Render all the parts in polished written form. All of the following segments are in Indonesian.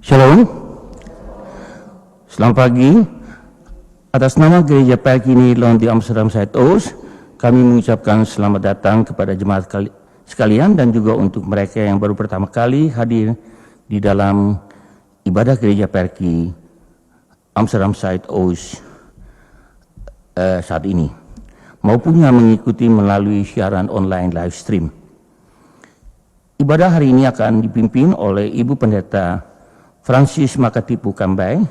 Shalom, selamat pagi. Atas nama Gereja PAK Nederland di Amsterdam Zuidoost, kami mengucapkan selamat datang kepada jemaat sekalian dan juga untuk mereka yang baru pertama kali hadir di dalam ibadah Gereja PAK Amsterdam Zuidoost saat ini, maupun yang mengikuti melalui siaran online live stream. Ibadah hari ini akan dipimpin oleh Ibu Pendeta Francis Makatipu Kambai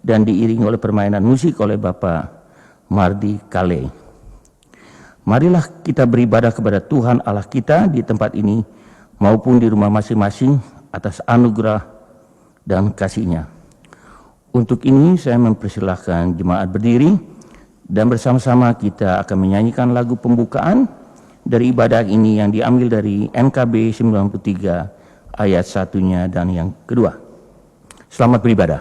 dan diiringi oleh permainan musik oleh Bapak Mardi Kale. Marilah kita beribadah kepada Tuhan Allah kita di tempat ini maupun di rumah masing-masing atas anugerah dan kasih-Nya. Untuk ini saya mempersilahkan jemaat berdiri dan bersama-sama kita akan menyanyikan lagu pembukaan dari ibadah ini yang diambil dari NKB 93 ayat 1-nya dan yang kedua. Selamat beribadah.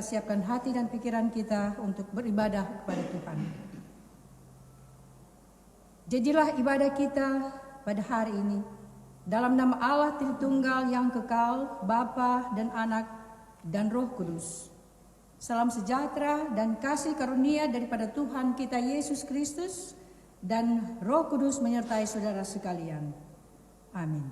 Siapkan hati dan pikiran kita untuk beribadah kepada Tuhan. Jadilah ibadah kita pada hari ini dalam nama Allah Tritunggal yang kekal, Bapa dan Anak dan Roh Kudus. Salam sejahtera dan kasih karunia daripada Tuhan kita Yesus Kristus dan Roh Kudus menyertai saudara sekalian. Amin.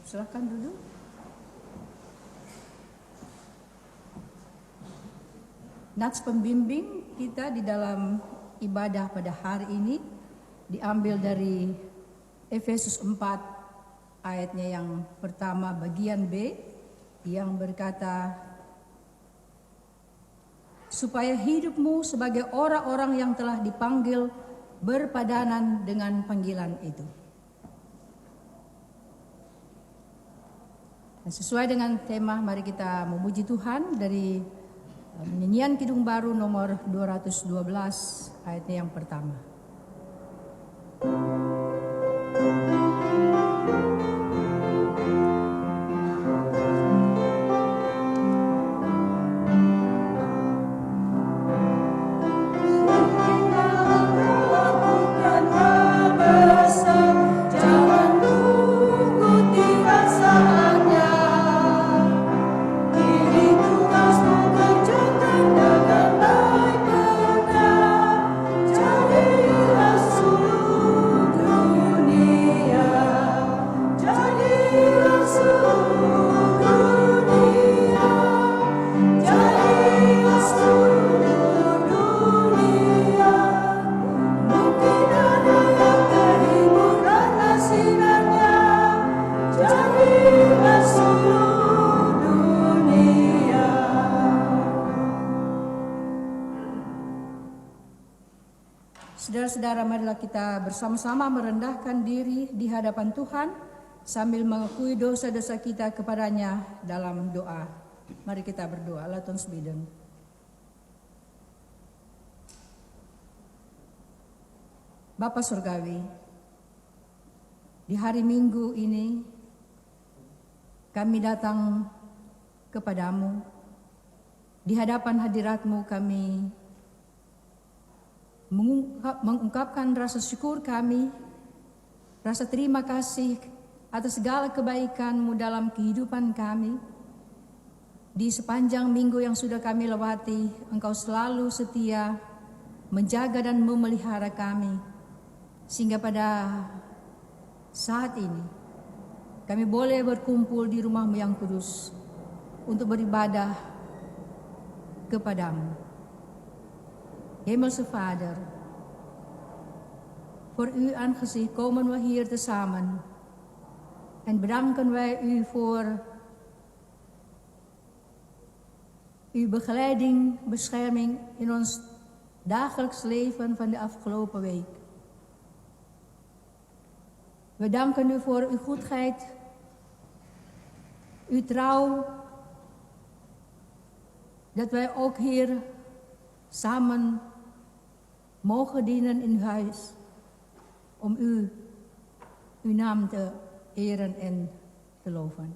Silakan duduk. Nats pembimbing kita di dalam ibadah pada hari ini diambil dari Efesus 4 ayatnya yang pertama bagian B yang berkata, supaya hidupmu sebagai orang-orang yang telah dipanggil berpadanan dengan panggilan itu. Dan sesuai dengan tema, mari kita memuji Tuhan dari nyanyian Kidung Baru nomor 212 ayatnya yang pertama. Jangan tunggu tiba saatnya, kini Saudara-saudara, marilah kita bersama-sama merendahkan diri di hadapan Tuhan sambil mengakui dosa-dosa kita kepadanya dalam doa. Mari kita berdoa. Laat ons bidden. Bapa Surgawi, di hari Minggu ini kami datang kepadamu. Di hadapan hadirat-Mu kami mengungkapkan rasa syukur kami, rasa terima kasih atas segala kebaikan-Mu dalam kehidupan kami. Di sepanjang minggu yang sudah kami lewati, Engkau selalu setia menjaga dan memelihara kami. Sehingga pada saat ini, kami boleh berkumpul di rumah-Mu yang kudus untuk beribadah kepadamu. Hemelse Vader, voor uw aangezicht komen we hier tezamen en bedanken wij u voor uw begeleiding, bescherming in ons dagelijks leven van de afgelopen week. We danken u voor uw goedheid, uw trouw, dat wij ook hier samen mogen dienen in uw huis, om uw naam te eren en te loven.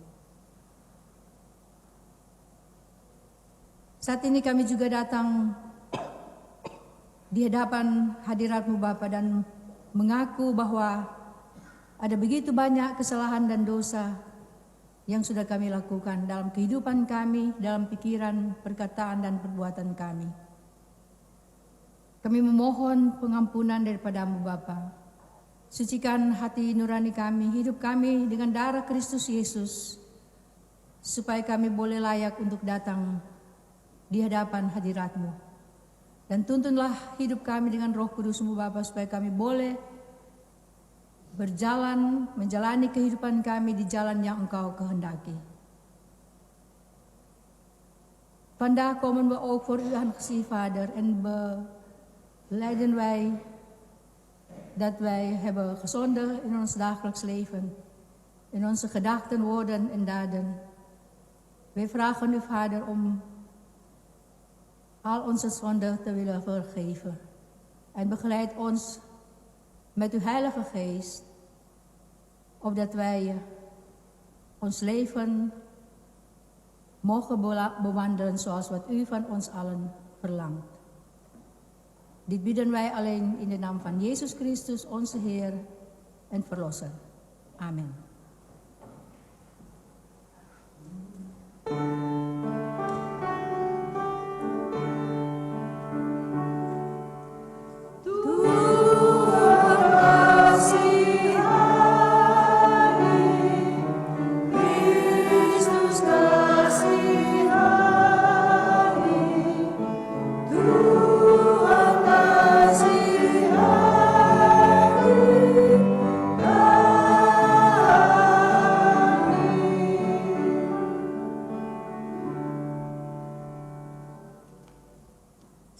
Saat ini kami juga datang di hadapan hadirat-Mu Bapa dan mengaku bahwa ada begitu banyak kesalahan dan dosa yang sudah kami lakukan dalam kehidupan kami, dalam pikiran, perkataan, dan perbuatan kami. Kami memohon pengampunan daripada-Mu Bapa. Sucikan hati nurani kami, hidup kami dengan darah Kristus Yesus, supaya kami boleh layak untuk datang di hadapan hadirat-Mu. Dan tuntunlah hidup kami dengan Roh Kudus-Mu Bapa, supaya kami boleh berjalan, menjalani kehidupan kami di jalan yang Engkau kehendaki. Vandaag komen we ook voor uw aangezicht, Vader, en belijden wij dat wij hebben gezondigd in ons dagelijks leven, in onze gedachten, woorden en daden. Wij vragen u, Vader, om al onze zonden te willen vergeven. En begeleid ons met uw Heilige Geest, opdat wij ons leven mogen bewandelen zoals wat u van ons allen verlangt. Dit bidden wij alleen in de naam van Jezus Christus, onze Heer en Verlosser. Amen.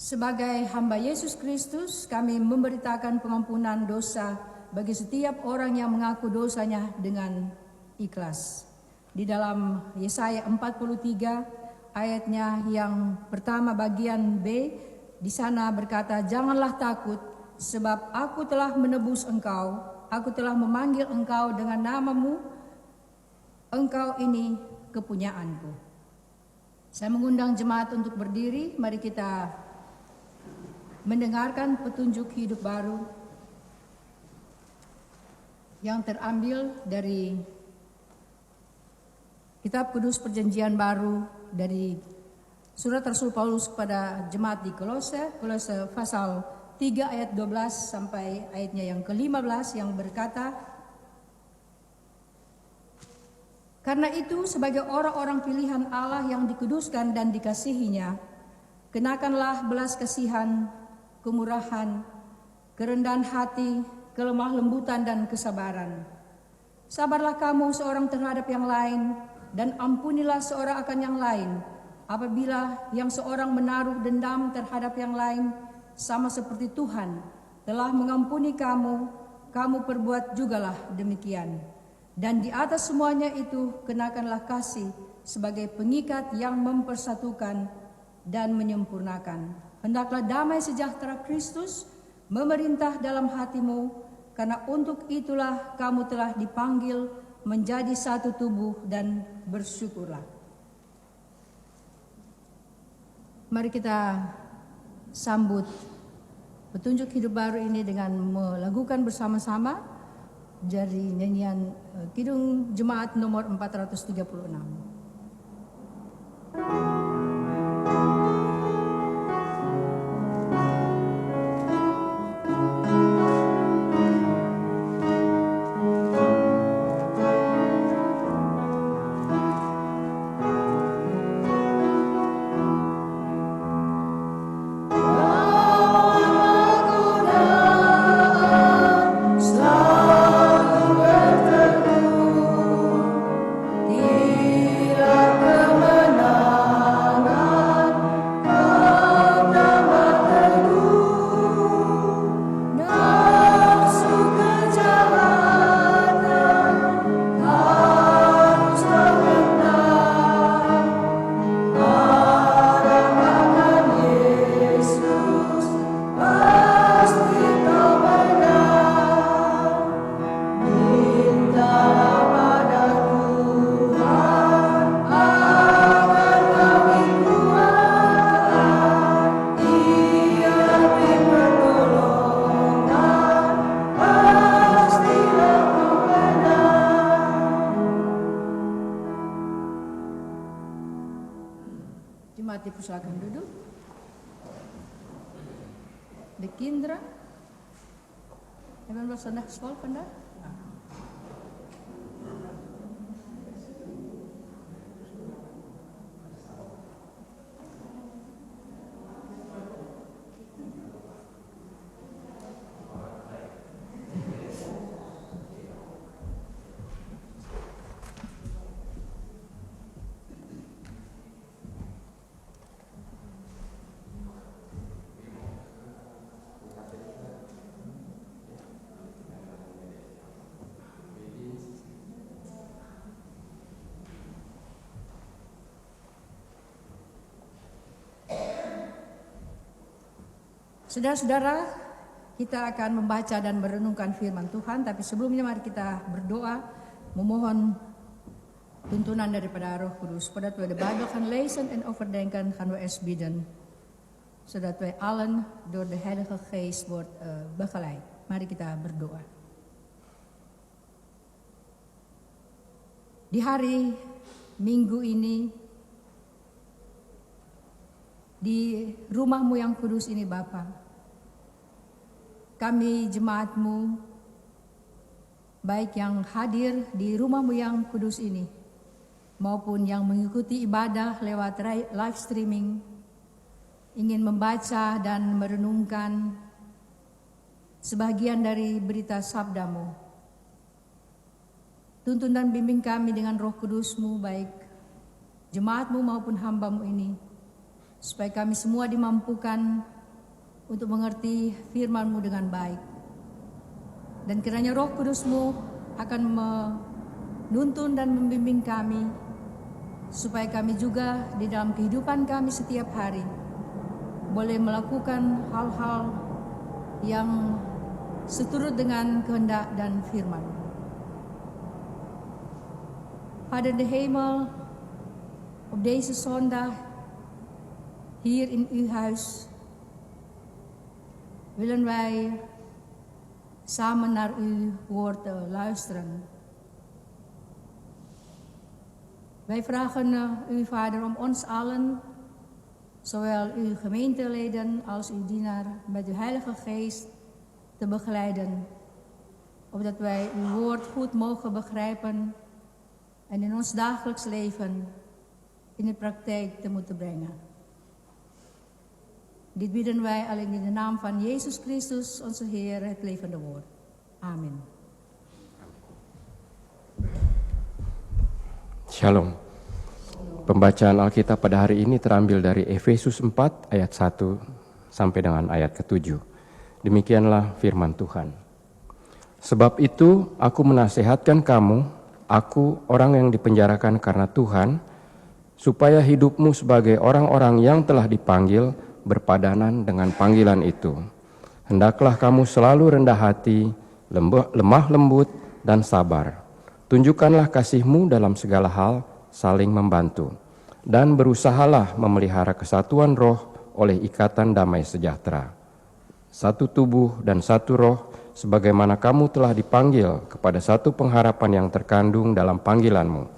Sebagai hamba Yesus Kristus, kami memberitakan pengampunan dosa bagi setiap orang yang mengaku dosanya dengan ikhlas. Di dalam Yesaya 43 ayatnya yang pertama bagian B, di sana berkata, "Janganlah takut, sebab aku telah menebus engkau, aku telah memanggil engkau dengan namamu, engkau ini kepunyaanku." Saya mengundang jemaat untuk berdiri, mari kita mendengarkan petunjuk hidup baru yang terambil dari Kitab Kudus Perjanjian Baru dari Surat Rasul Paulus kepada jemaat di Kolose pasal 3 ayat 12 sampai ayatnya yang ke-15 yang berkata, "Karena itu sebagai orang-orang pilihan Allah yang dikuduskan dan dikasihinya, kenakanlah belas kasihan, kemurahan, kerendahan hati, kelemah lembutan dan kesabaran. Sabarlah kamu seorang terhadap yang lain, dan ampunilah seorang akan yang lain. Apabila yang seorang menaruh dendam terhadap yang lain, sama seperti Tuhan telah mengampuni kamu, kamu perbuat jugalah demikian. Dan di atas semuanya itu kenakanlah kasih sebagai pengikat yang mempersatukan dan menyempurnakan. Hendaklah damai sejahtera Kristus memerintah dalam hatimu, karena untuk itulah kamu telah dipanggil menjadi satu tubuh, dan bersyukurlah. Mari kita sambut petunjuk hidup baru ini dengan melakukan bersama-sama dari nyanyian Kidung Jemaat nomor 436. Jemaat dipersilakan duduk. De kinderen. Hebben we zondagsschool vandaag? Saudara-saudara, kita akan membaca dan merenungkan firman Tuhan, tapi sebelumnya mari kita berdoa, memohon tuntunan daripada Roh Kudus. Voordat we de Bijbel gaan lezen en overdenken, gaan we eens bidden, zodat wij allen door de Heilige Geest wordt begeleid. Mari kita berdoa. Di hari Minggu ini, di rumahmu yang kudus ini Bapa, kami jemaatmu, baik yang hadir di rumahmu yang kudus ini, maupun yang mengikuti ibadah lewat live streaming, ingin membaca dan merenungkan sebagian dari berita sabdamu. Tuntun dan bimbing kami dengan Roh Kudus-Mu, baik jemaatmu maupun hamba-Mu ini, supaya kami semua dimampukan untuk mengerti firman-Mu dengan baik. Dan kiranya Roh Kudus-Mu akan menuntun dan membimbing kami, supaya kami juga di dalam kehidupan kami setiap hari boleh melakukan hal-hal yang seturut dengan kehendak dan firman. Vader de hemel, op deze zondag hier in uw huis willen wij samen naar uw woord luisteren. Wij vragen u, Vader, om ons allen, zowel uw gemeenteleden als uw dienaar, met uw Heilige Geest te begeleiden, opdat wij uw woord goed mogen begrijpen en in ons dagelijks leven in de praktijk te moeten brengen. Dit bidden wij alleen in de naam van Jezus Christus, onze Heer, het levende woord. Amin. Shalom. Pembacaan Alkitab pada hari ini terambil dari Efesus 4 ayat 1 sampai dengan ayat ke-7. Demikianlah firman Tuhan. Sebab itu aku menasihatkan kamu, aku orang yang dipenjarakan karena Tuhan, supaya hidupmu sebagai orang-orang yang telah dipanggil berpadanan dengan panggilan itu. Hendaklah kamu selalu rendah hati, lemah lembut, dan sabar. Tunjukkanlah kasihmu dalam segala hal, saling membantu. Dan berusahalah memelihara kesatuan roh oleh ikatan damai sejahtera. Satu tubuh dan satu roh, sebagaimana kamu telah dipanggil kepada satu pengharapan yang terkandung dalam panggilanmu.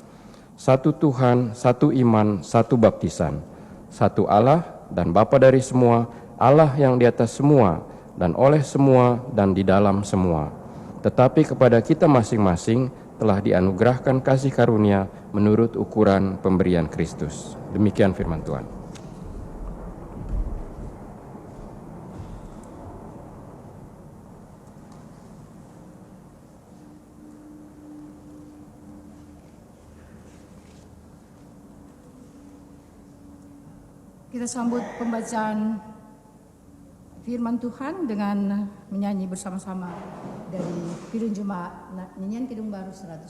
Satu Tuhan, satu iman, satu baptisan. Satu Allah dan Bapa dari semua, Allah yang di atas semua, dan oleh semua, dan di dalam semua. Tetapi kepada kita masing-masing telah dianugerahkan kasih karunia menurut ukuran pemberian Kristus. Demikian firman Tuhan. Kita sambut pembacaan firman Tuhan dengan menyanyi bersama-sama dari Kidung Jemaat Nyanyian Kidung Baru 119.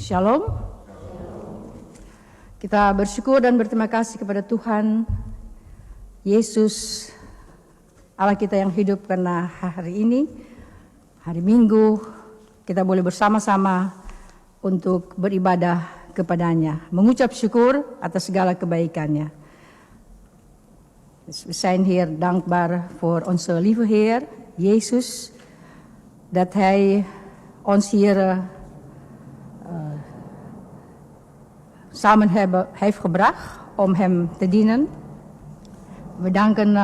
Shalom. Kita bersyukur dan berterima kasih kepada Tuhan Yesus, Allah kita yang hidup, karena hari ini, hari Minggu, kita boleh bersama-sama untuk beribadah kepadanya, mengucap syukur atas segala kebaikannya. We zijn hier dankbaar voor onze lieve Heer, Jezus, dat Hij ons hier samen heeft gebracht om Hem te dienen. We danken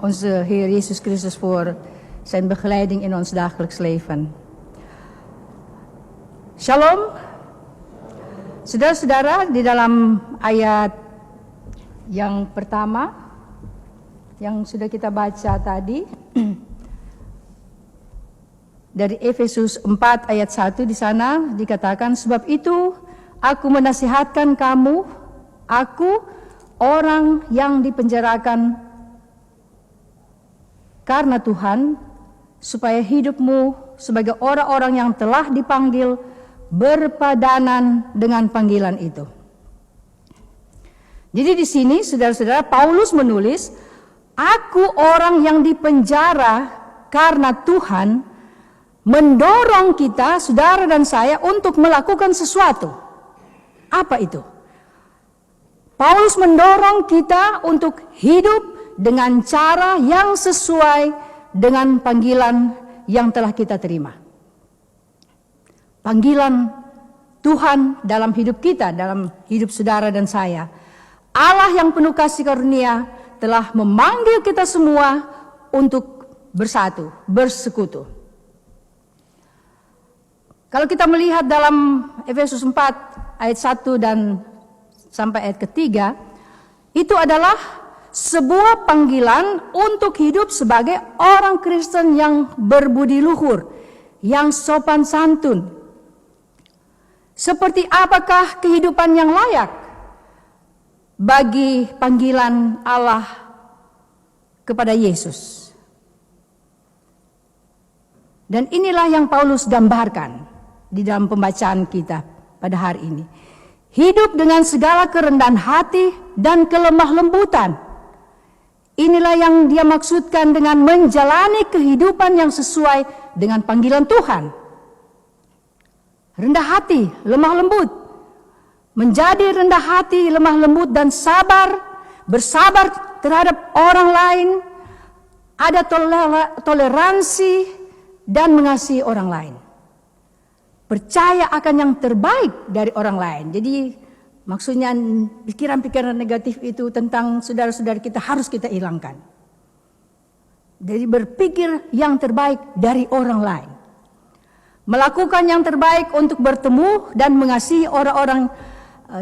onze Heer Jezus Christus voor zijn begeleiding in ons dagelijks leven. Shalom. Saudara-saudara, di dalam ayat yang pertama yang sudah kita baca tadi dari Efesus 4 ayat 1, di sana dikatakan, sebab itu aku menasihatkan kamu, aku orang yang dipenjarakan karena Tuhan, supaya hidupmu sebagai orang-orang yang telah dipanggil berpadanan dengan panggilan itu. Jadi di sini saudara-saudara, Paulus menulis, aku orang yang dipenjara karena Tuhan mendorong kita, saudara dan saya, untuk melakukan sesuatu. Apa itu? Paulus mendorong kita untuk hidup dengan cara yang sesuai dengan panggilan yang telah kita terima. Panggilan Tuhan dalam hidup kita, dalam hidup saudara dan saya. Allah yang penuh kasih karunia telah memanggil kita semua untuk bersatu, bersekutu. Kalau kita melihat dalam Efesus 4 ayat 1 dan sampai ayat ketiga, itu adalah sebuah panggilan untuk hidup sebagai orang Kristen yang berbudi luhur, yang sopan santun. Seperti apakah kehidupan yang layak bagi panggilan Allah kepada Yesus? Dan inilah yang Paulus gambarkan di dalam pembacaan kita pada hari ini. hidup dengan segala kerendahan hati dan kelemah lembutan. Inilah yang dia maksudkan dengan menjalani kehidupan yang sesuai dengan panggilan Tuhan. Rendah hati, lemah lembut. Menjadi rendah hati, lemah lembut dan sabar, bersabar terhadap orang lain, ada toleransi dan mengasihi orang lain. Percaya akan yang terbaik dari orang lain. Jadi maksudnya pikiran-pikiran negatif itu tentang saudara-saudara kita harus kita hilangkan. Jadi berpikir yang terbaik dari orang lain. Melakukan yang terbaik untuk bertemu dan mengasihi orang-orang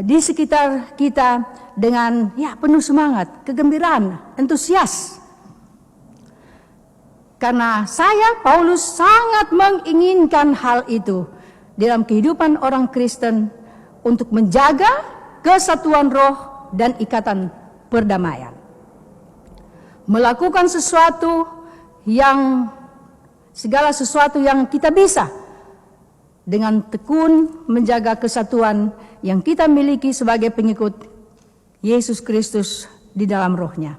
di sekitar kita dengan penuh semangat, kegembiraan, antusias. Karena saya, Paulus, sangat menginginkan hal itu dalam kehidupan orang Kristen untuk menjaga kesatuan roh dan ikatan perdamaian. Melakukan segala sesuatu yang kita bisa dengan tekun menjaga kesatuan yang kita miliki sebagai pengikut Yesus Kristus di dalam rohnya.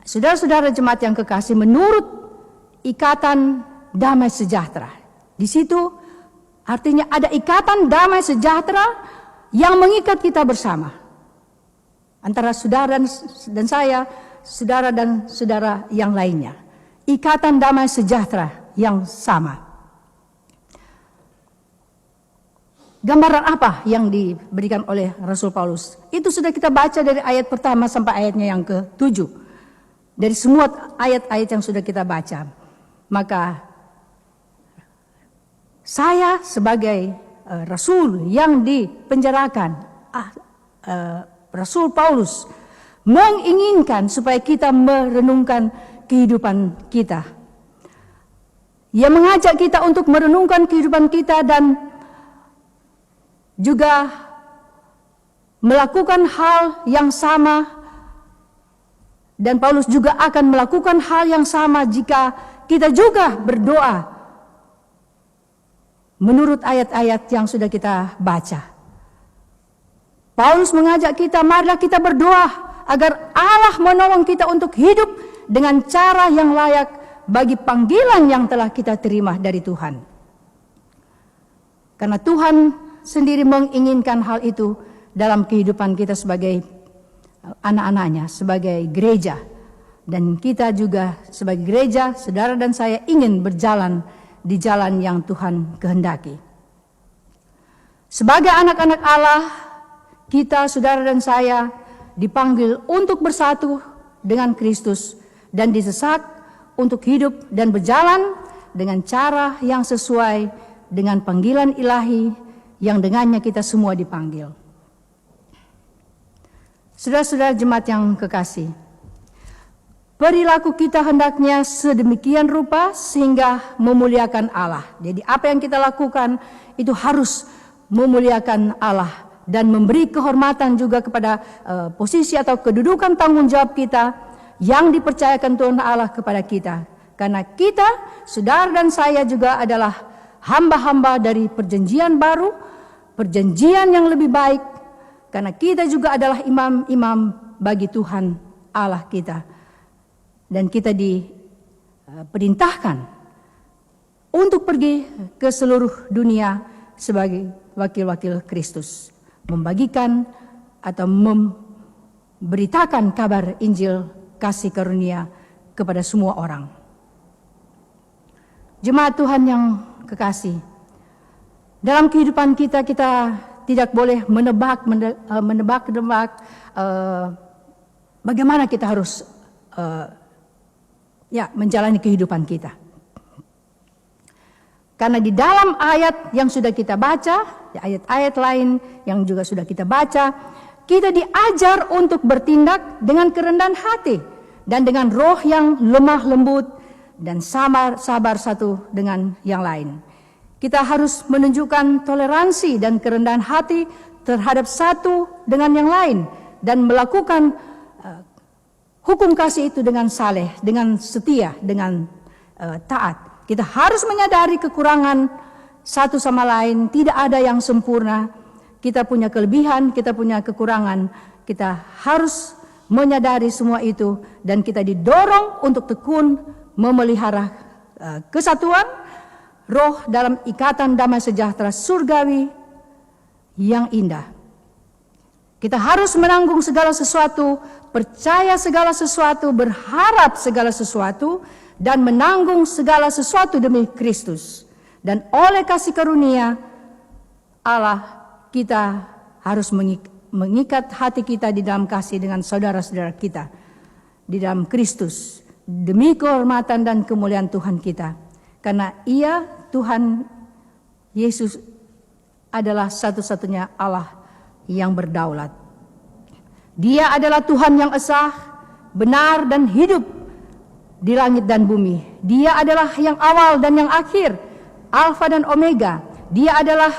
Saudara-saudara jemaat yang kekasih, menurut ikatan damai sejahtera, di situ artinya ada ikatan damai sejahtera yang mengikat kita bersama. Antara saudara dan saya, saudara dan saudara yang lainnya. Ikatan damai sejahtera yang sama. Gambaran apa yang diberikan oleh Rasul Paulus? Itu sudah kita baca dari ayat pertama sampai ayatnya yang ke-7. Dari semua ayat-ayat yang sudah kita baca. Maka saya sebagai Rasul yang dipenjarakan, Rasul Paulus menginginkan supaya kita merenungkan kehidupan kita. Ia mengajak kita untuk merenungkan kehidupan kita dan juga melakukan hal yang sama, dan Paulus juga akan melakukan hal yang sama jika kita juga berdoa menurut ayat-ayat yang sudah kita baca. Paulus mengajak kita, marilah kita berdoa agar Allah menolong kita untuk hidup dengan cara yang layak bagi panggilan yang telah kita terima dari Tuhan. Karena Tuhan sendiri menginginkan hal itu dalam kehidupan kita sebagai anak-anaknya, sebagai gereja. Dan kita juga sebagai gereja, saudara dan saya ingin berjalan di jalan yang Tuhan kehendaki. Sebagai anak-anak Allah, kita, saudara dan saya, dipanggil untuk bersatu dengan Kristus dan didesak untuk hidup dan berjalan dengan cara yang sesuai dengan panggilan ilahi yang dengannya kita semua dipanggil. Saudara-saudara jemaat yang kekasih, perilaku kita hendaknya sedemikian rupa sehingga memuliakan Allah. Jadi apa yang kita lakukan itu harus memuliakan Allah dan memberi kehormatan juga kepada posisi atau kedudukan tanggung jawab kita yang dipercayakan Tuhan Allah kepada kita. Karena kita, saudara dan saya juga adalah hamba-hamba dari perjanjian baru, perjanjian yang lebih baik, karena kita juga adalah imam-imam bagi Tuhan Allah kita. Dan kita diperintahkan untuk pergi ke seluruh dunia sebagai wakil-wakil Kristus, membagikan atau memberitakan kabar Injil kasih karunia kepada semua orang. Jemaat Tuhan yang kekasih, dalam kehidupan kita tidak boleh menebak bagaimana kita harus menjalani kehidupan kita. Karena di dalam ayat yang sudah kita baca, ayat-ayat lain yang juga sudah kita baca, kita diajar untuk bertindak dengan kerendahan hati dan dengan roh yang lemah lembut dan sabar satu dengan yang lain. Kita harus menunjukkan toleransi dan kerendahan hati terhadap satu dengan yang lain dan melakukan hukum kasih itu dengan saleh, dengan setia, dengan taat. Kita harus menyadari kekurangan satu sama lain, tidak ada yang sempurna. kita punya kelebihan, kita punya kekurangan. Kita harus menyadari semua itu dan kita didorong untuk tekun memelihara kesatuan roh dalam ikatan damai sejahtera surgawi yang indah. Kita harus menanggung segala sesuatu, percaya segala sesuatu, berharap segala sesuatu, dan menanggung segala sesuatu demi Kristus. Dan oleh kasih karunia Allah, kita harus mengikat hati kita di dalam kasih dengan saudara-saudara kita di dalam Kristus demi kehormatan dan kemuliaan Tuhan kita. Karena Ia, Tuhan Yesus, adalah satu-satunya Allah yang berdaulat. Dia adalah Tuhan yang esa, benar dan hidup di langit dan bumi. Dia adalah yang awal dan yang akhir, Alfa dan Omega. Dia adalah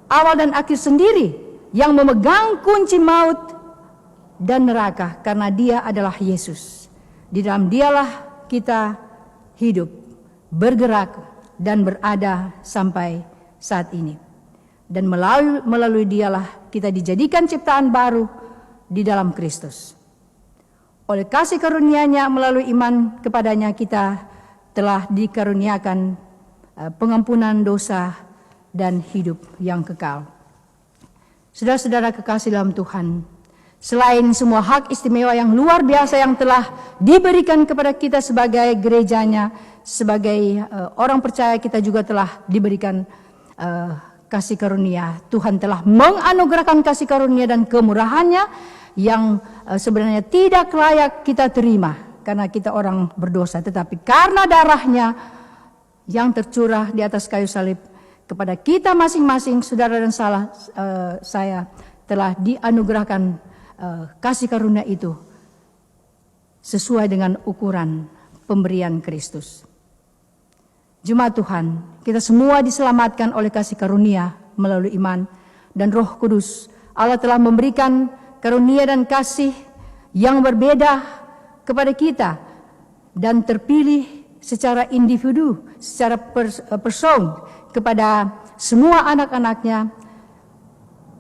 awal dan akhir sendiri yang memegang kunci maut dan neraka, karena Dia adalah Yesus. Di dalam Dialah kita hidup, bergerak dan berada sampai saat ini. Dan melalui Dialah kita dijadikan ciptaan baru di dalam Kristus. Oleh kasih karunia-Nya melalui iman kepadanya kita telah dikaruniakan pengampunan dosa dan hidup yang kekal. Saudara-saudara kekasih dalam Tuhan, selain semua hak istimewa yang luar biasa yang telah diberikan kepada kita sebagai gerejanya, sebagai orang percaya, kita juga telah diberikan kasih karunia. Tuhan telah menganugerahkan kasih karunia dan kemurahannya yang sebenarnya tidak layak kita terima karena kita orang berdosa, tetapi karena darahnya yang tercurah di atas kayu salib, kepada kita masing-masing, saudara dan saya telah dianugerahkan kasih karunia itu sesuai dengan ukuran pemberian Kristus. Jemaat Tuhan, kita semua diselamatkan oleh kasih karunia melalui iman dan Roh Kudus. Allah telah memberikan karunia dan kasih yang berbeda kepada kita dan terpilih secara individu, secara person kepada semua anak-anaknya,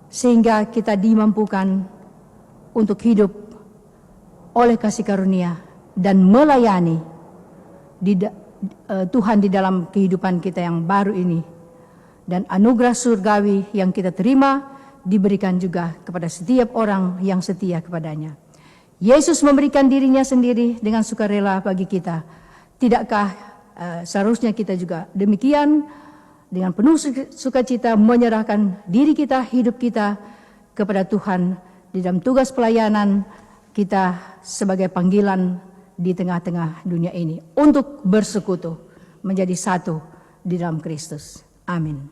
sehingga kita dimampukan untuk hidup oleh kasih karunia dan melayani Tuhan di dalam kehidupan kita yang baru ini. Dan anugerah surgawi yang kita terima diberikan juga kepada setiap orang yang setia kepadanya. Yesus memberikan dirinya sendiri dengan sukarela bagi kita. Tidakkah seharusnya kita juga demikian dengan penuh sukacita menyerahkan diri kita, hidup kita kepada Tuhan di dalam tugas pelayanan kita sebagai panggilan di tengah-tengah dunia ini untuk bersekutu menjadi satu di dalam Kristus. Amin.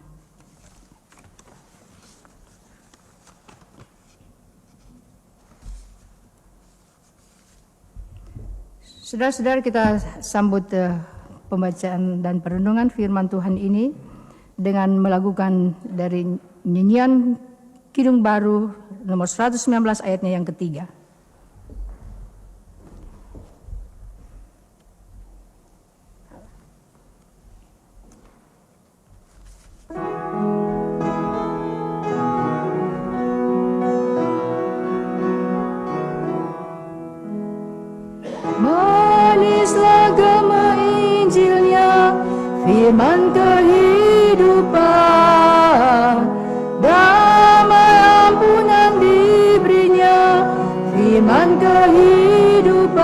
Saudara-saudara, kita sambut pembacaan dan perenungan firman Tuhan ini dengan melakukan dari nyanyian Kidung Baru nomor 119 ayatnya yang ketiga. Manislah gema Injilnya, firman kehidupan, damai ampunan diberinya, firman kehidupan.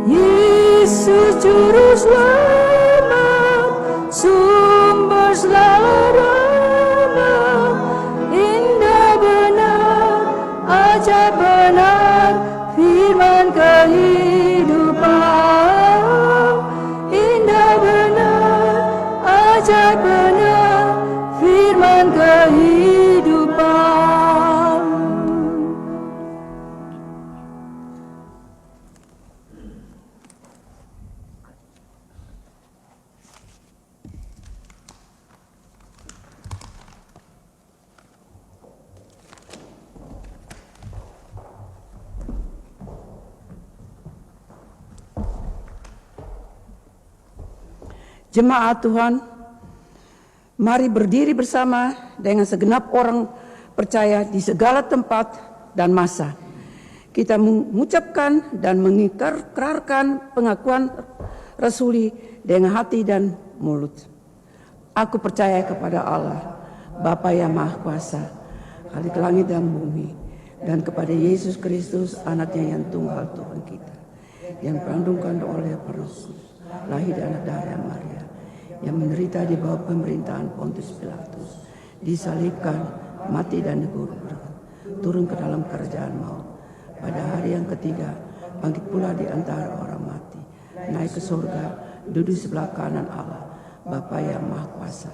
Yesus juru selamat, sumber segala rahmat, indah benar, ajaib benar, firman kehidupan, indah benar, ajaib benar, firman kehidupan. Jemaat Tuhan, Mari berdiri bersama dengan segenap orang percaya di segala tempat dan masa. Kita mengucapkan dan mengikrarkan pengakuan rasuli dengan hati dan mulut. Aku percaya kepada Allah, Bapa yang Maha Kuasa, Khalik langit dan bumi, dan kepada Yesus Kristus, anaknya yang tunggal Tuhan kita, yang berandungkan oleh Roh Kudus, lahir dari anak darah Maria, yang menderita di bawah pemerintahan Pontius Pilatus, disalibkan, mati dan dikuburkan, turun ke dalam kerajaan maut. Pada hari yang ketiga, bangkit pula di antara orang mati, naik ke surga, duduk sebelah kanan Allah, Bapa yang Maha Kuasa,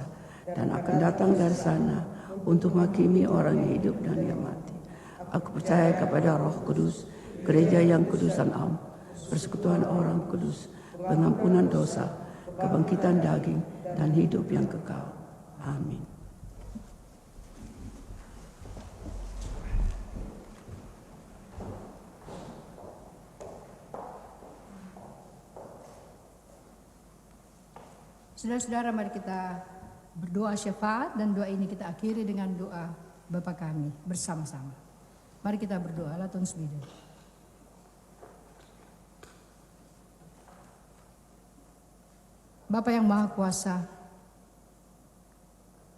dan akan datang dari sana untuk menghakimi orang yang hidup dan yang mati. Aku percaya kepada Roh Kudus, gereja yang kudus dan am, persekutuan orang kudus, pengampunan dosa, kebangkitan daging, dan hidup yang kekal. Amin. Saudara-saudara, mari kita berdoa syafaat, dan doa ini kita akhiri dengan doa Bapa kami bersama-sama. Mari kita berdoa. Latung Sweden. Bapa yang Maha Kuasa,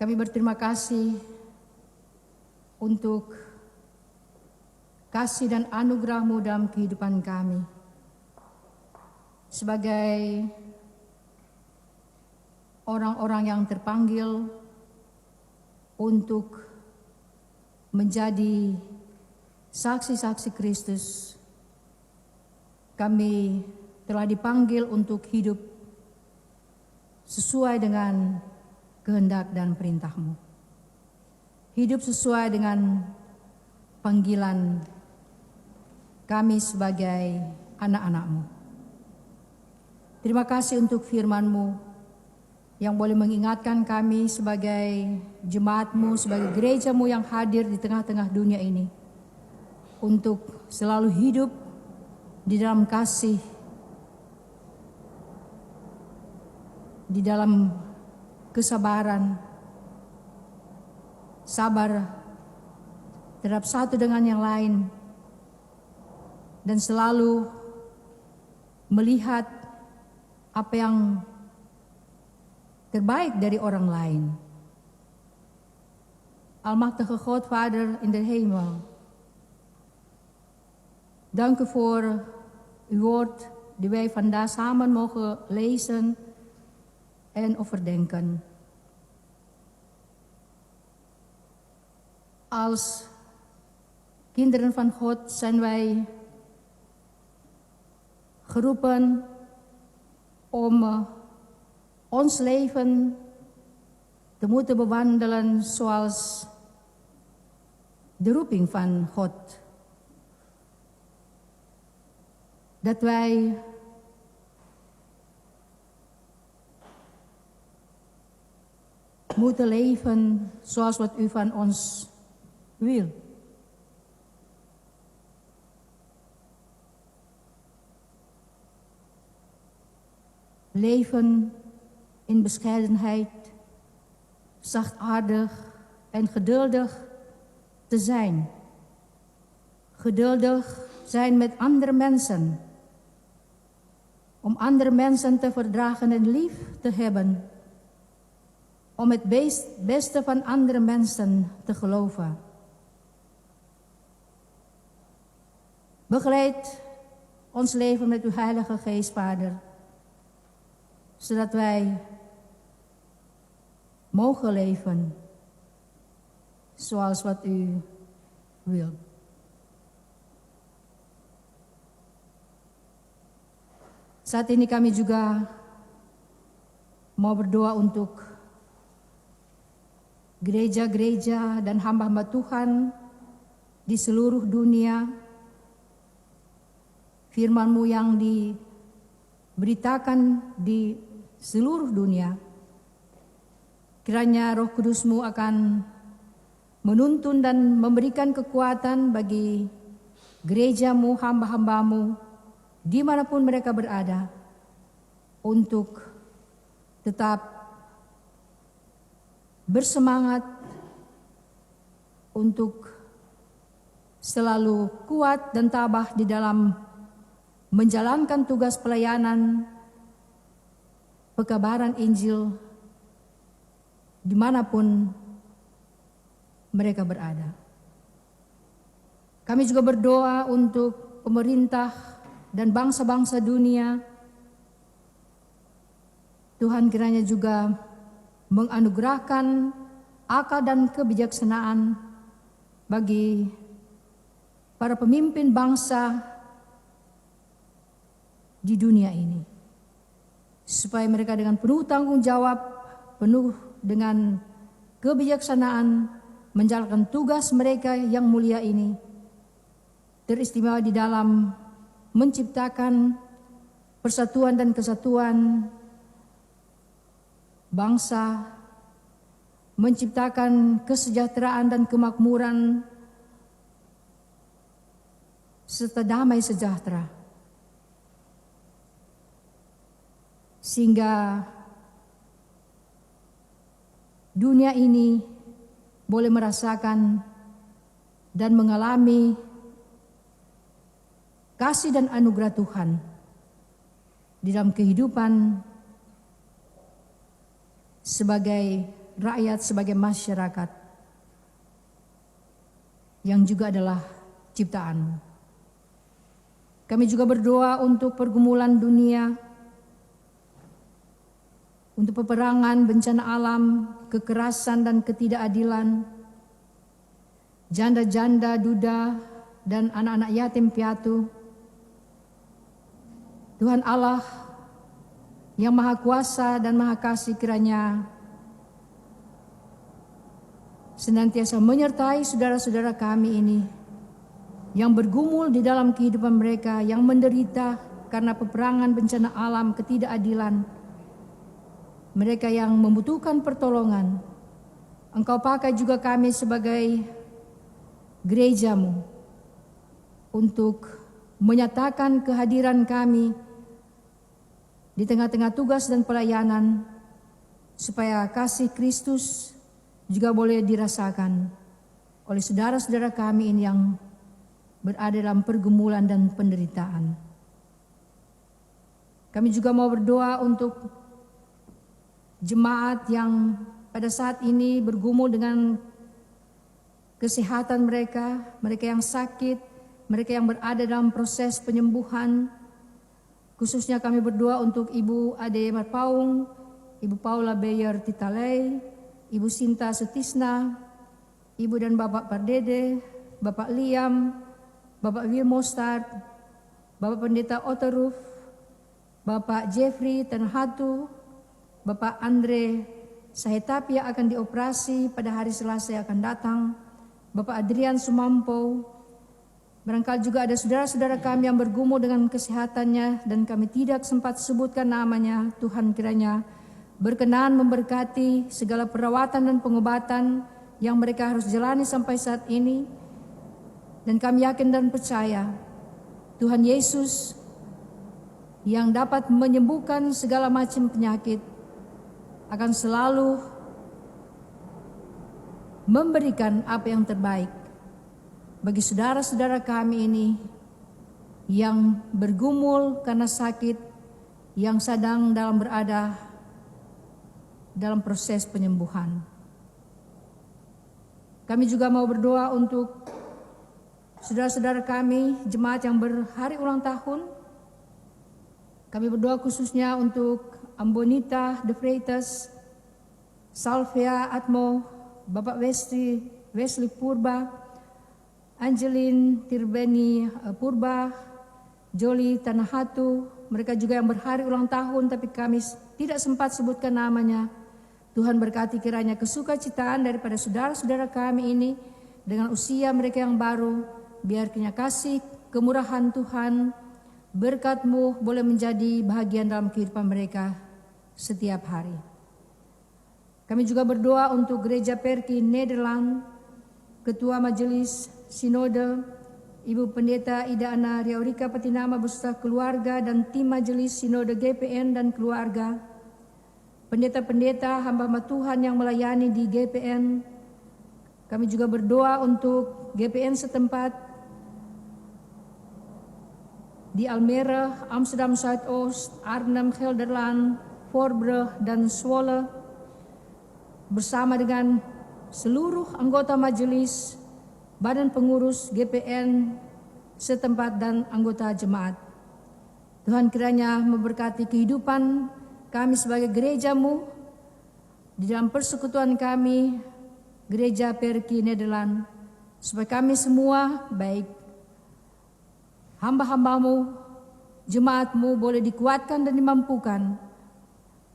kami berterima kasih untuk kasih dan anugerah-Mu dalam kehidupan kami. Sebagai orang-orang yang terpanggil untuk menjadi saksi-saksi Kristus, kami telah dipanggil untuk hidup sesuai dengan kehendak dan perintah-Mu. Hidup sesuai dengan panggilan kami sebagai anak-anak-Mu. Terima kasih untuk firman-Mu yang boleh mengingatkan kami sebagai jemaat-Mu, sebagai gereja-Mu yang hadir di tengah-tengah dunia ini, untuk selalu hidup di dalam kasih, di dalam kesabaran, sabar terhadap satu dengan yang lain, dan selalu melihat apa yang terbaik dari orang lain. Almachtige God, Vader in de hemel, dank u voor uw woord die wij vandaag samen mogen lezen en overdenken. Als kinderen van God zijn wij geroepen om ons leven te moeten bewandelen zoals de roeping van God. Dat wij moeten leven zoals wat u van ons wil. Leven in bescheidenheid, zachtaardig en geduldig te zijn. Geduldig zijn met andere mensen. Om andere mensen te verdragen en lief te hebben. Om het beste van andere mensen te geloven. Begeleid ons leven met uw Heilige Geest, Vader, zodat wij mogen leven zoals wat u wil. Saat ini kami juga mau berdoa untuk gereja-gereja dan hamba-hamba Tuhan di seluruh dunia. Firman-Mu yang diberitakan di seluruh dunia. Kiranya Roh Kudus-Mu akan menuntun dan memberikan kekuatan bagi gereja-Mu, hamba-hamba-Mu, dimanapun mereka berada, untuk tetap bersemangat untuk selalu kuat dan tabah di dalam menjalankan tugas pelayanan pekabaran Injil dimanapun mereka berada. Kami juga berdoa untuk pemerintah dan bangsa-bangsa dunia. Tuhan kiranya juga menganugerahkan akal dan kebijaksanaan bagi para pemimpin bangsa di dunia ini, supaya mereka dengan penuh tanggung jawab, penuh dengan kebijaksanaan menjalankan tugas mereka yang mulia ini, teristimewa di dalam menciptakan persatuan dan kesatuan bangsa, menciptakan kesejahteraan dan kemakmuran serta damai sejahtera, sehingga dunia ini boleh merasakan dan mengalami kasih dan anugerah Tuhan di dalam kehidupan sebagai rakyat, sebagai masyarakat yang juga adalah ciptaan. Kami juga berdoa untuk pergumulan dunia, untuk peperangan, bencana alam, kekerasan dan ketidakadilan, janda-janda, duda, dan anak-anak yatim piatu. Tuhan Allah yang Maha Kuasa dan Maha Kasih kiranya senantiasa menyertai saudara-saudara kami ini yang bergumul di dalam kehidupan mereka, yang menderita karena peperangan, bencana alam, ketidakadilan. Mereka yang membutuhkan pertolongan. Engkau pakai juga kami sebagai gereja-Mu untuk menyatakan kehadiran kami di tengah-tengah tugas dan pelayanan, supaya kasih Kristus juga boleh dirasakan oleh saudara-saudara kami ini yang berada dalam pergumulan dan penderitaan. Kami juga mau berdoa untuk jemaat yang pada saat ini bergumul dengan kesehatan mereka, mereka yang sakit, mereka yang berada dalam proses penyembuhan. Khususnya kami berdoa untuk Ibu Ade Marpaung, Ibu Paula Beyer Titalei, Ibu Sinta Sutisna, Ibu dan Bapak Pardede, Bapak Liam, Bapak Wilmo Start, Bapak Pendeta Oteruf, Bapak Jeffrey Tenhatu, Bapak Andre Sahetapi yang akan dioperasi pada hari Selasa yang akan datang, Bapak Adrian Sumampo. Barangkali juga ada saudara-saudara kami yang bergumul dengan kesehatannya dan kami tidak sempat sebutkan namanya. Tuhan kiranya berkenan memberkati segala perawatan dan pengobatan yang mereka harus jalani sampai saat ini. Dan kami yakin dan percaya Tuhan Yesus yang dapat menyembuhkan segala macam penyakit akan selalu memberikan apa yang terbaik bagi saudara-saudara kami ini yang bergumul karena sakit, yang sedang berada dalam proses penyembuhan. Kami juga mau berdoa untuk saudara-saudara kami, jemaat yang berhari ulang tahun. Kami berdoa khususnya untuk Ambonita De Freitas, Salvia Atmo, Bapak Wesley Purba, Angelin Tirbeni Purba, Joli Tanahatu. Mereka juga yang berhari ulang tahun tapi kami tidak sempat sebutkan namanya. Tuhan berkati kiranya kesukacitaan daripada saudara-saudara kami ini dengan usia mereka yang baru. Biar kiranya kasih, kemurahan Tuhan, berkat-Mu boleh menjadi bahagian dalam kehidupan mereka setiap hari. Kami juga berdoa untuk Gereja Perki Nederland, Ketua Majelis Sinode, Ibu Pendeta Ida Ana Riaurika Patinama beserta keluarga dan tim Majelis Sinode GPN dan keluarga. pendeta-pendeta, hamba-hamba Tuhan yang melayani di GPN. Kami juga berdoa untuk GPN setempat di Almere, Amsterdam Zuidoost, Arnhem, Gelderland, Voorburg, dan Zwolle, bersama dengan seluruh anggota majelis, badan pengurus GPN setempat dan anggota jemaat. Tuhan kiranya memberkati kehidupan kami sebagai gereja-Mu di dalam persekutuan kami, Gereja Perki Nederland, supaya kami semua baik hamba-hamba-Mu, jemaat-Mu boleh dikuatkan dan dimampukan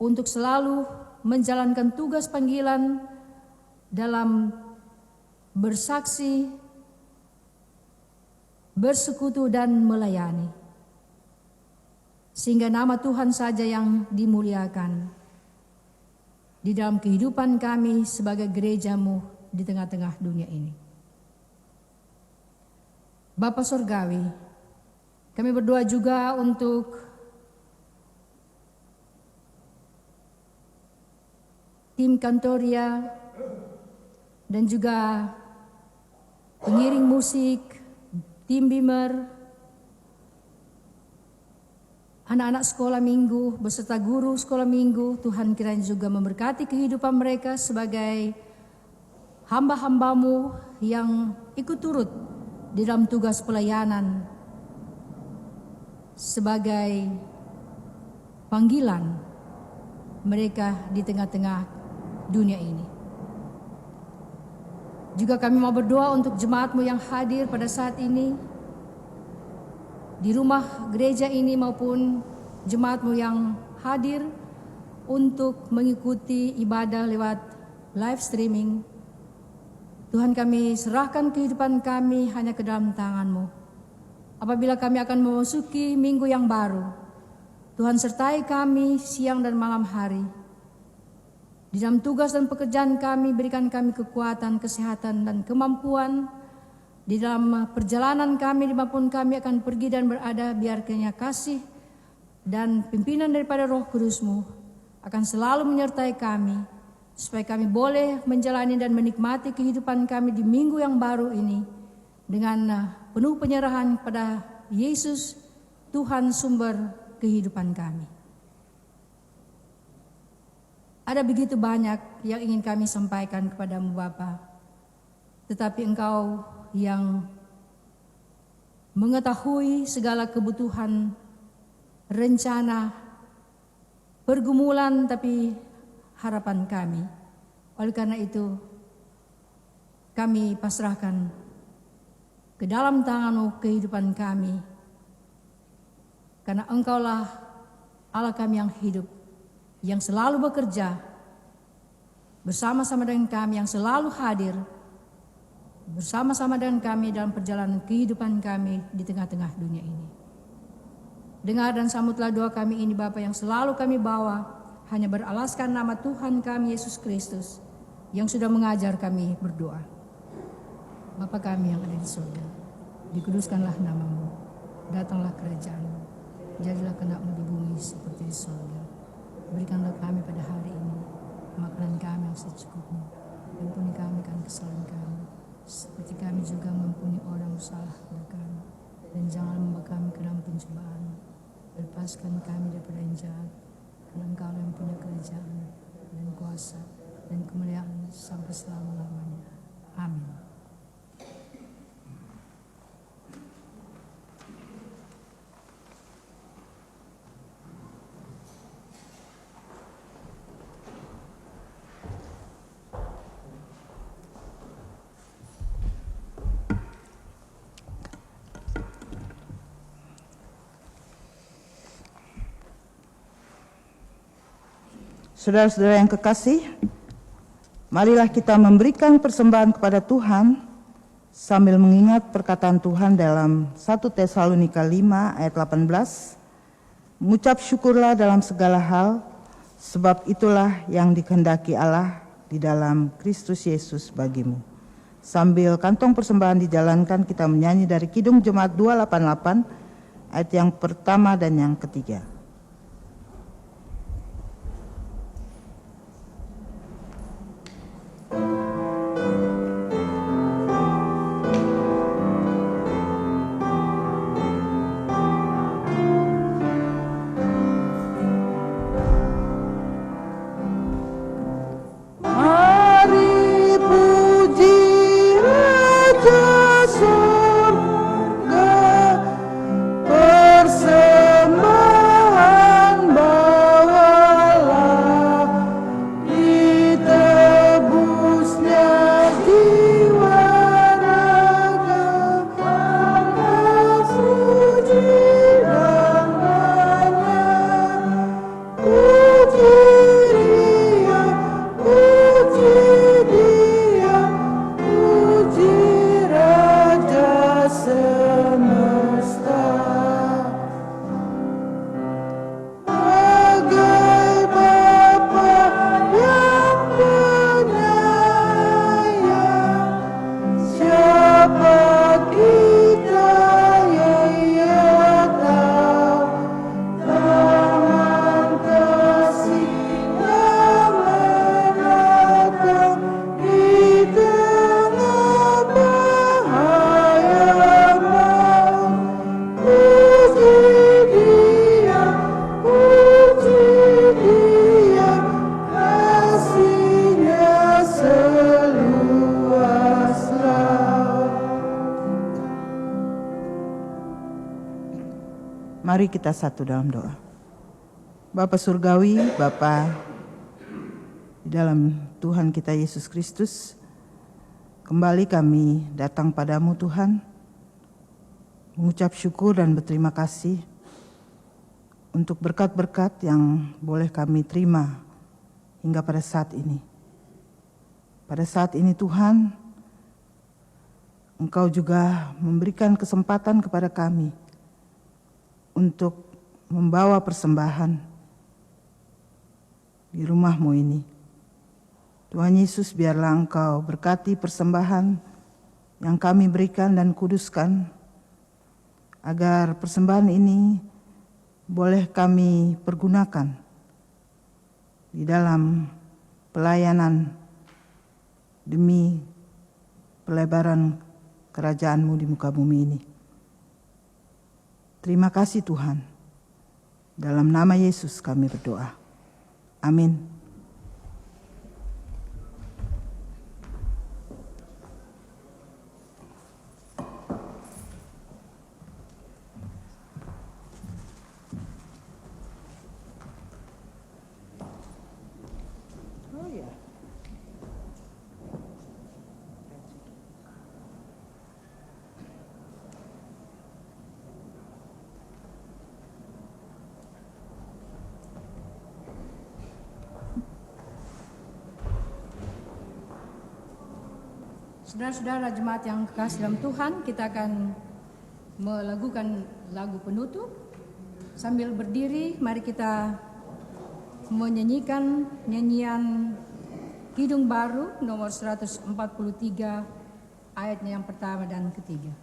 untuk selalu menjalankan tugas panggilan dalam bersaksi, bersekutu dan melayani. Sehingga nama Tuhan saja yang dimuliakan di dalam kehidupan kami sebagai gereja-Mu di tengah-tengah dunia ini. Bapa Surgawi, kami berdoa juga untuk tim Kantoria dan juga pengiring musik, tim Bimer, anak-anak sekolah minggu beserta guru sekolah minggu. Tuhan kiranya juga memberkati kehidupan mereka sebagai hamba-hamba-Mu yang ikut turut di dalam tugas pelayanan sebagai panggilan mereka di tengah-tengah dunia ini. Juga kami mau berdoa untuk jemaat-Mu yang hadir pada saat ini di rumah gereja ini maupun jemaat-Mu yang hadir untuk mengikuti ibadah lewat live streaming. Tuhan, kami serahkan kehidupan kami hanya ke dalam tangan-Mu. Apabila kami akan memasuki minggu yang baru, Tuhan sertai kami siang dan malam hari. Di dalam tugas dan pekerjaan kami, berikan kami kekuatan, kesehatan, dan kemampuan. Di dalam perjalanan kami, dimanapun kami akan pergi dan berada, biar kiranya kasih dan pimpinan daripada Roh Kudus-Mu akan selalu menyertai kami, supaya kami boleh menjalani dan menikmati kehidupan kami di minggu yang baru ini dengan penuh penyerahan pada Yesus, Tuhan sumber kehidupan kami. Ada begitu banyak yang ingin kami sampaikan kepada-Mu Bapa, tetapi Engkau yang mengetahui segala kebutuhan, rencana, pergumulan, tapi harapan kami. Oleh karena itu, kami pasrahkan ke dalam tangan-Mu kehidupan kami, karena Engkaulah Allah kami yang hidup, yang selalu bekerja bersama-sama dengan kami, yang selalu hadir bersama-sama dengan kami dalam perjalanan kehidupan kami di tengah-tengah dunia ini. Dengar dan sambutlah doa kami ini Bapa, yang selalu kami bawa hanya beralaskan nama Tuhan kami Yesus Kristus yang sudah mengajar kami berdoa. Bapa kami yang ada di surga, dikuduskanlah nama-Mu, datanglah kerajaan-Mu, jadilah kehendak-Mu di bumi seperti di surga. Berikanlah kami pada hari ini makanan kami yang secukupnya, ampuni kami kan kesalahan kami, seperti kami juga mengampuni orang bersalah kepada kami, dan jangan membawa kami ke dalam pencobaan, lepaskan kami daripada yang jahat, karena Engkau yang punya kerajaan dan kuasa dan kemuliaan sampai selama-lamanya. Amin. Saudara-saudara yang kekasih, marilah kita memberikan persembahan kepada Tuhan sambil mengingat perkataan Tuhan dalam 1 Tesalonika 5 ayat 18. Mengucap syukurlah dalam segala hal, sebab itulah yang dikehendaki Allah di dalam Kristus Yesus bagimu. Sambil kantong persembahan dijalankan, kita menyanyi dari Kidung Jemaat 288 ayat yang pertama dan yang ketiga. Mari kita satu dalam doa. Bapa Surgawi, Bapa di dalam Tuhan kita Yesus Kristus, kembali kami datang padamu Tuhan, mengucap syukur dan berterima kasih untuk berkat-berkat yang boleh kami terima hingga pada saat ini. Pada saat ini Tuhan, Engkau juga memberikan kesempatan kepada kami untuk membawa persembahan di rumah-Mu ini. Tuhan Yesus, biarlah Engkau berkati persembahan yang kami berikan dan kuduskan, agar persembahan ini boleh kami pergunakan di dalam pelayanan demi pelebaran kerajaan-Mu di muka bumi ini. Terima kasih Tuhan. Dalam nama Yesus kami berdoa. Amin. Saudara-saudara jemaat yang kekasih dalam Tuhan, kita akan melakukan lagu penutup. Sambil berdiri, mari kita menyanyikan nyanyian Kidung Baru nomor 143 ayatnya yang pertama dan ketiga.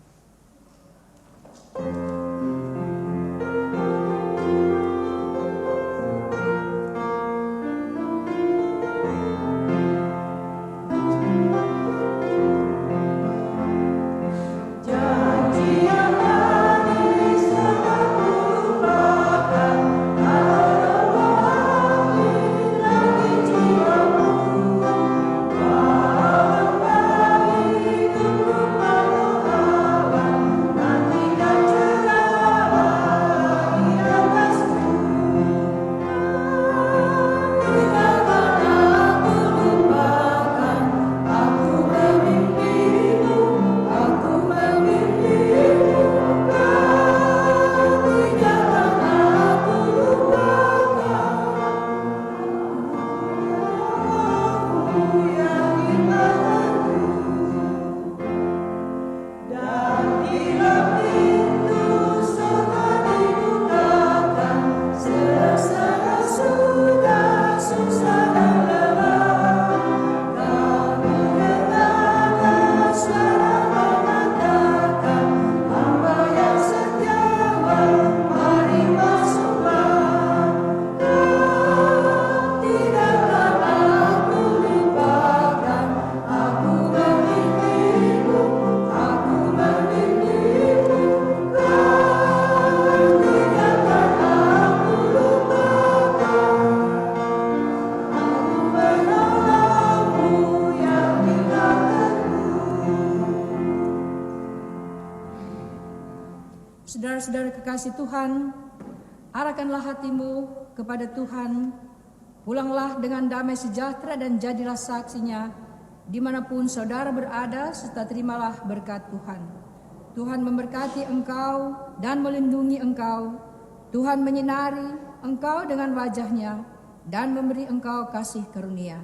Saudara-saudara kekasih Tuhan, arahkanlah hatimu kepada Tuhan, pulanglah dengan damai sejahtera dan jadilah saksinya dimanapun saudara berada, serta terimalah berkat Tuhan. Tuhan memberkati engkau dan melindungi engkau. Tuhan menyinari engkau dengan wajahnya dan memberi engkau kasih karunia.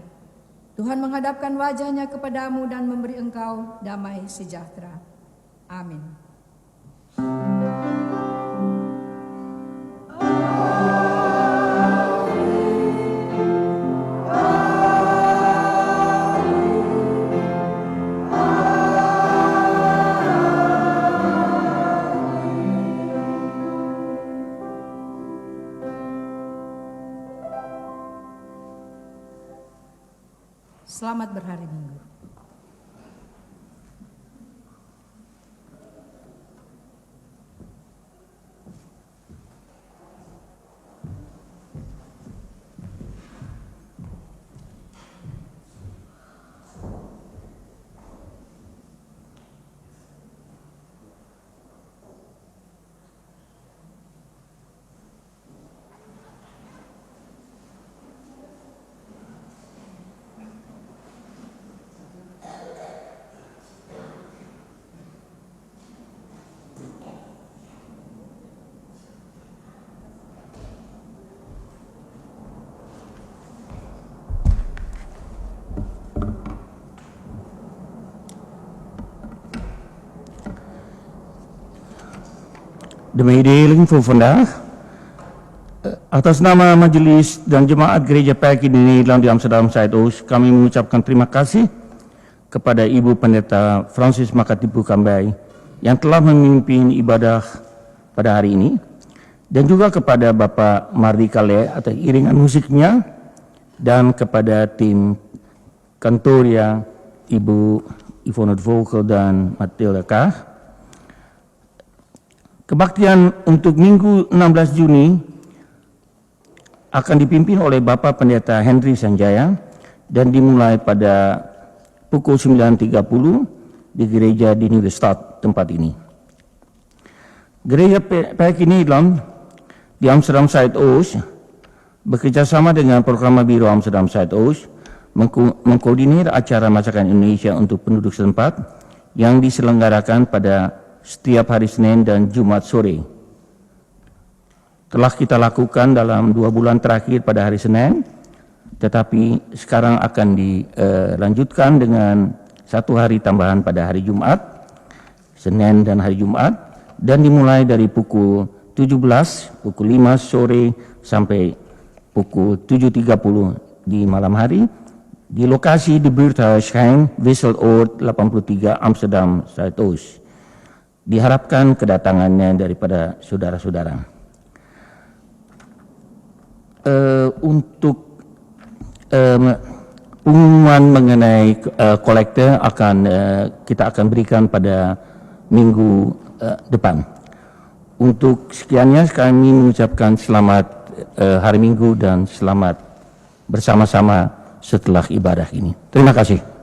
Tuhan menghadapkan wajahnya kepadamu dan memberi engkau damai sejahtera. Amin. Selamat berhari Minggu. de mededeling voor vandaag. Atas nama Majelis dan Jemaat Gereja PKI di Nederland di Amsterdam Zuidoost, kami mengucapkan terima kasih kepada Ibu Pendeta Francis Makatipu Kambay yang telah memimpin ibadah pada hari ini, dan juga kepada Bapak Mardi Kale atas iringan musiknya, dan kepada tim Kantoria Ibu Yvonne Vogel dan Matilda Kah. Kebaktian untuk Minggu 16 Juni akan dipimpin oleh Bapak Pendeta Henry Sanjaya dan dimulai pada pukul 9.30 di gereja di Nieuwestad tempat ini. Gereja PKI Nederland di Amsterdam Zuidoost bekerjasama dengan Program Biro Amsterdam Zuidoost mengkoordinir acara Masakan Indonesia untuk penduduk setempat yang diselenggarakan pada setiap hari Senin dan Jumat sore. Telah kita lakukan dalam 2 bulan terakhir pada hari Senin, tetapi sekarang akan dilanjutkan dengan 1 hari tambahan pada hari Jumat, Senin dan hari Jumat, dan dimulai dari pukul 17, pukul 5 sore sampai pukul 7.30 di malam hari di lokasi di Buurthuis Schijn, Wisseloord 83 Amsterdam Zuidoost. Diharapkan kedatangannya daripada saudara-saudara. Untuk pengumuman mengenai kolekte kita akan berikan pada minggu depan. Untuk sekiannya kami mengucapkan selamat hari Minggu dan selamat bersama-sama setelah ibadah ini. Terima kasih.